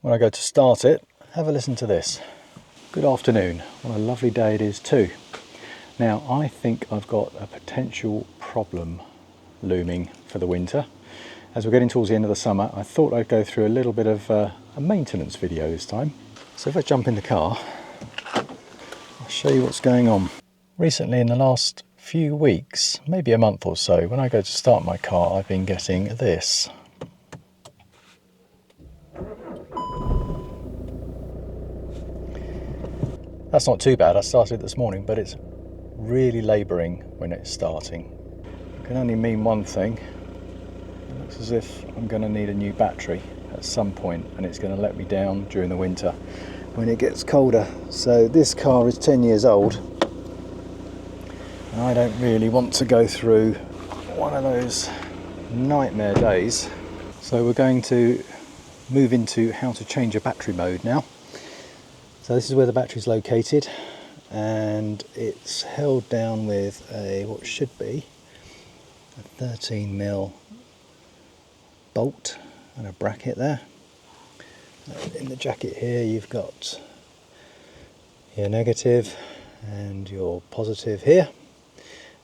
when I go to start it, have a listen to this. Good afternoon. What a lovely day it is too. Now, I think I've got a potential problem looming for the winter. As we're getting towards the end of the summer, I thought I'd go through a little bit of a maintenance video this time. So if I jump in the car, I'll show you what's going on. Recently, in the last few weeks, maybe a month or so, when I go to start my car, I've been getting this. That's not too bad. I started this morning, but it's really labouring when it's starting. It can only mean one thing. It looks as if I'm going to need a new battery at some point, and it's going to let me down during the winter when it gets colder. So this car is 10 years old, and I don't really want to go through one of those nightmare days. So we're going to move into how to change a battery mode now. So this is where the battery is located, and it's held down with a what should be a 13mm bolt and a bracket there. In the jacket here you've got your negative and your positive here.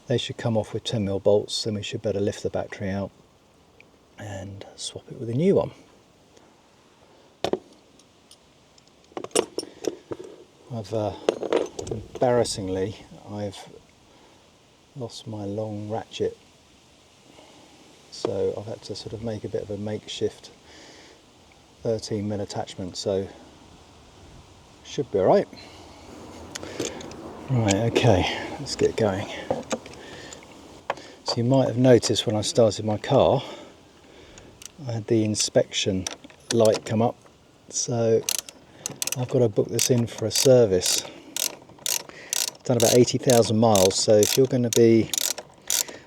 They should come off with 10mm bolts, then we should better lift the battery out and swap it with a new one. Embarrassingly, I've lost my long ratchet, so I've had to sort of make a bit of a makeshift 13mm attachment, so should be alright. Right, okay, let's get going. So you might have noticed when I started my car, I had the inspection light come up, so I've got to book this in for a service. I've done about 80,000 miles, so if you're going to be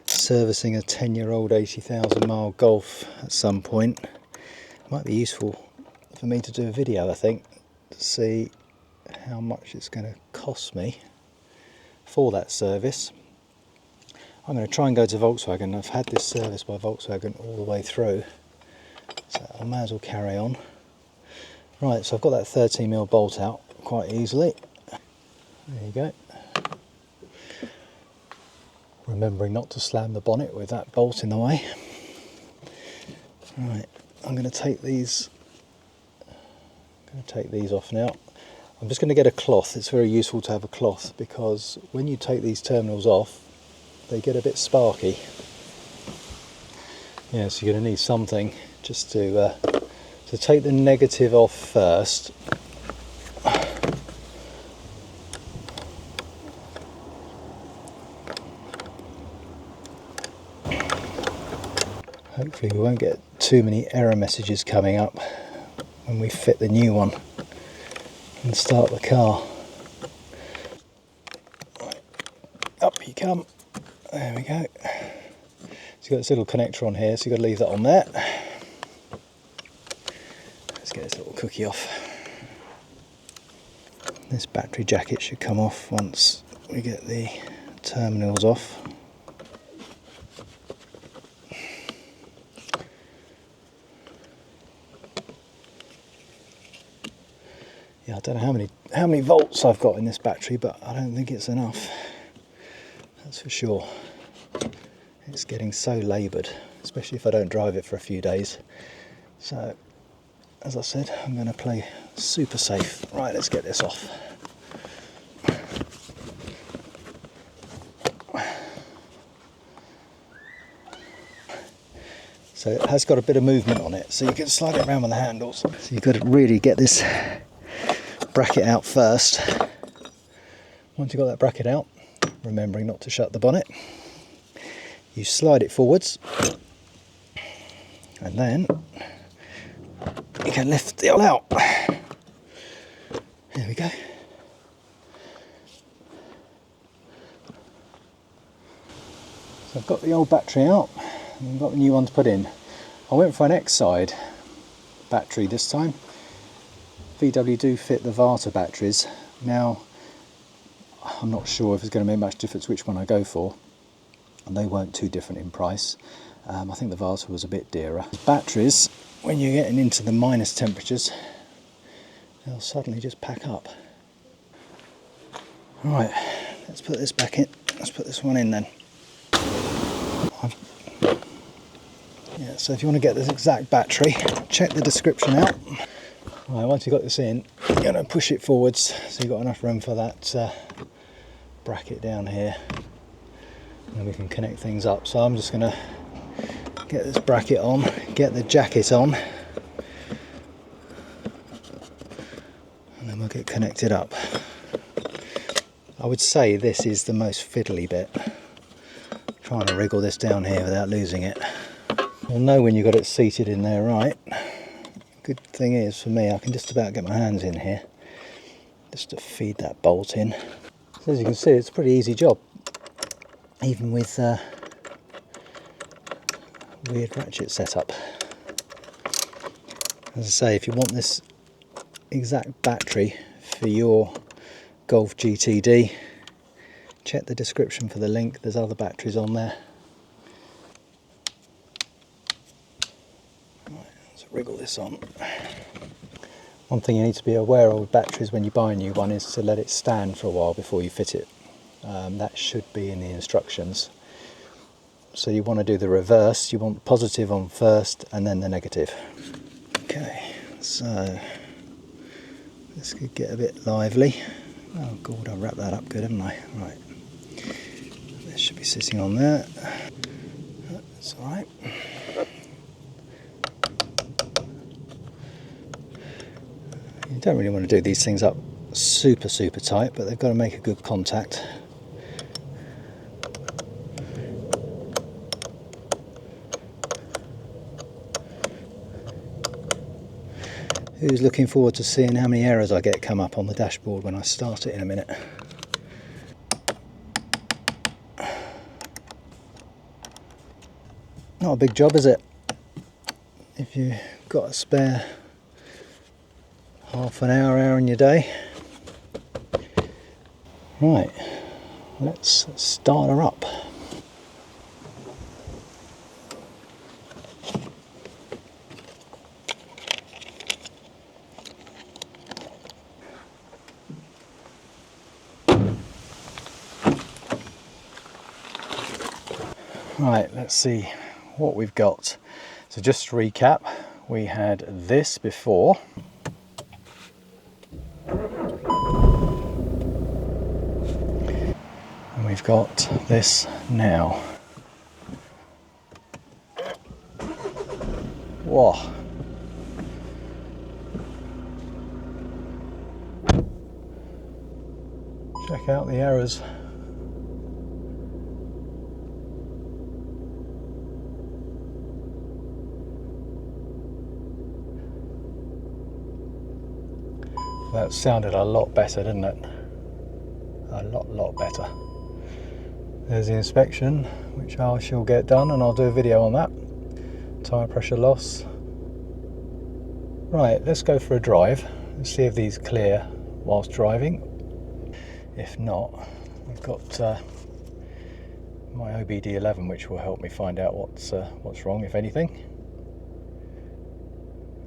servicing a 10-year-old 80,000 mile Golf at some point, it might be useful for me to do a video, I think, to see how much it's going to cost me for that service. I'm going to try and go to Volkswagen. I've had this service by Volkswagen all the way through, so I may as well carry on. Right, so I've got that 13mm bolt out quite easily. There you go. Remembering not to slam the bonnet with that bolt in the way. Right, I'm going to take these off now. I'm just going to get a cloth. It's very useful to have a cloth because when you take these terminals off, they get a bit sparky. Yeah, so you're going to need something just to take the negative off first. Hopefully we won't get too many error messages coming up when we fit the new one and start the car. Right, up you come. There we go. So you've got this little connector on here, so you've got to leave that on there. Let's get this little cookie off. This battery jacket should come off once we get the terminals off. Yeah, I don't know how many volts I've got in this battery, but I don't think it's enough. That's for sure. It's getting so laboured, especially if I don't drive it for a few days. So, as I said, I'm going to play super safe. Right, let's get this off. So it has got a bit of movement on it, so you can slide it around with the handles. So you've got to really get this bracket out first. Once you've got that bracket out, remembering not to shut the bonnet, you slide it forwards, and then you can lift it all out. There we go. So I've got the old battery out and I've got the new one to put in. I went for an X-Side battery this time. VW do fit the Varta batteries. Now, I'm not sure if it's going to make much difference which one I go for, and they weren't too different in price. I think the Varta was a bit dearer. Batteries, when you're getting into the minus temperatures, they'll suddenly just pack up. Right, let's put this back in. Let's put this one in then. Yeah, so if you want to get this exact battery, check the description out. Right, once you've got this in, you're going to push it forwards so you've got enough room for that bracket down here. And then we can connect things up. So I'm just going to get this bracket on, get the jacket on, and then we'll get connected up. I would say this is the most fiddly bit, trying to wriggle this down here without losing it. You'll know when you've got it seated in there right. Good thing is for me, I can just about get my hands in here just to feed that bolt in. So as you can see, it's a pretty easy job, even with weird ratchet setup. As I say, if you want this exact battery for your Golf GTD, check the description for the link. There's other batteries on there. Right, let's wriggle this on. One thing you need to be aware of with batteries when you buy a new one is to let it stand for a while before you fit it. That should be in the instructions. So you want to do the reverse. You want the positive on first and then the negative. Okay, so this could get a bit lively. Oh god, I wrapped that up good, haven't I? Right, this should be sitting on there. That's all right. You don't really want to do these things up super tight, but they've got to make a good contact. Who's looking forward to seeing how many errors I get come up on the dashboard when I start it in a minute? Not a big job, is it? If you've got a spare half an hour in your day. Right, let's start her up. Right, let's see what we've got. So just to recap, we had this before. And we've got this now. Whoa. Check out the errors. That sounded a lot better, didn't it? A lot better. There's the inspection, which I shall get done, and I'll do a video on that. Tyre pressure loss. Right, let's go for a drive and see if these clear whilst driving. If not, I've got my OBD11, which will help me find out what's wrong, if anything.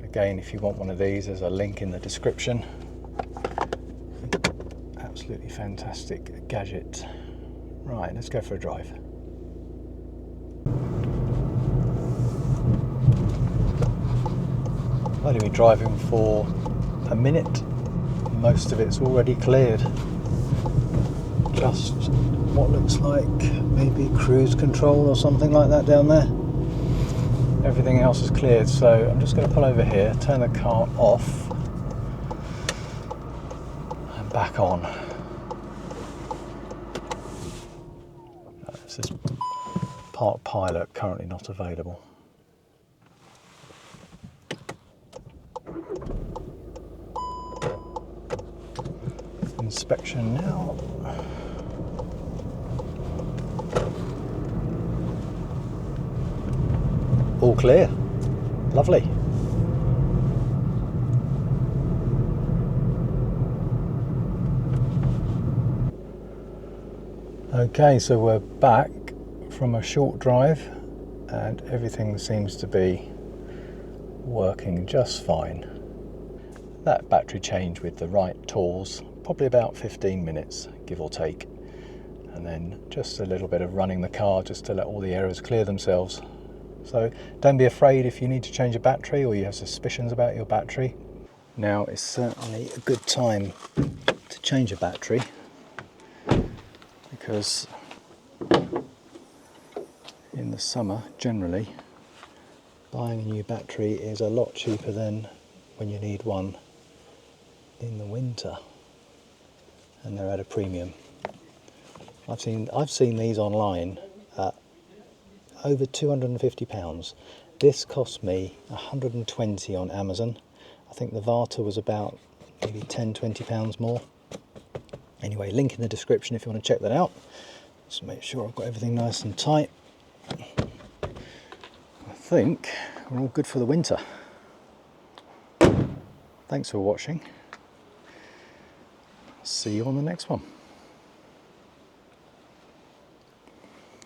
Again, if you want one of these, there's a link in the description. Absolutely fantastic gadget. Right, let's go for a drive. I've only been driving for a minute. Most of it's already cleared. Just what looks like maybe cruise control or something like that down there. Everything else is cleared, so I'm just going to pull over here, turn the car off and back on. This is Park Pilot, currently not available. Inspection now. All clear. Lovely. Okay, so we're back from a short drive and everything seems to be working just fine. that battery change with the right tools, probably about 15 minutes, give or take. And then just a little bit of running the car just to let all the errors clear themselves. So don't be afraid if you need to change a battery or you have suspicions about your battery. Now is certainly a good time to change a battery, because in the summer generally buying a new battery is a lot cheaper than when you need one in the winter, and they're at a premium. I've seen these online at over £250. This cost me 120 on Amazon. I think the Varta was about maybe £10-20 more. Anyway, link in the description if you want to check that out. Just make sure I've got everything nice and tight. I think we're all good for the winter. Thanks for watching. See you on the next one.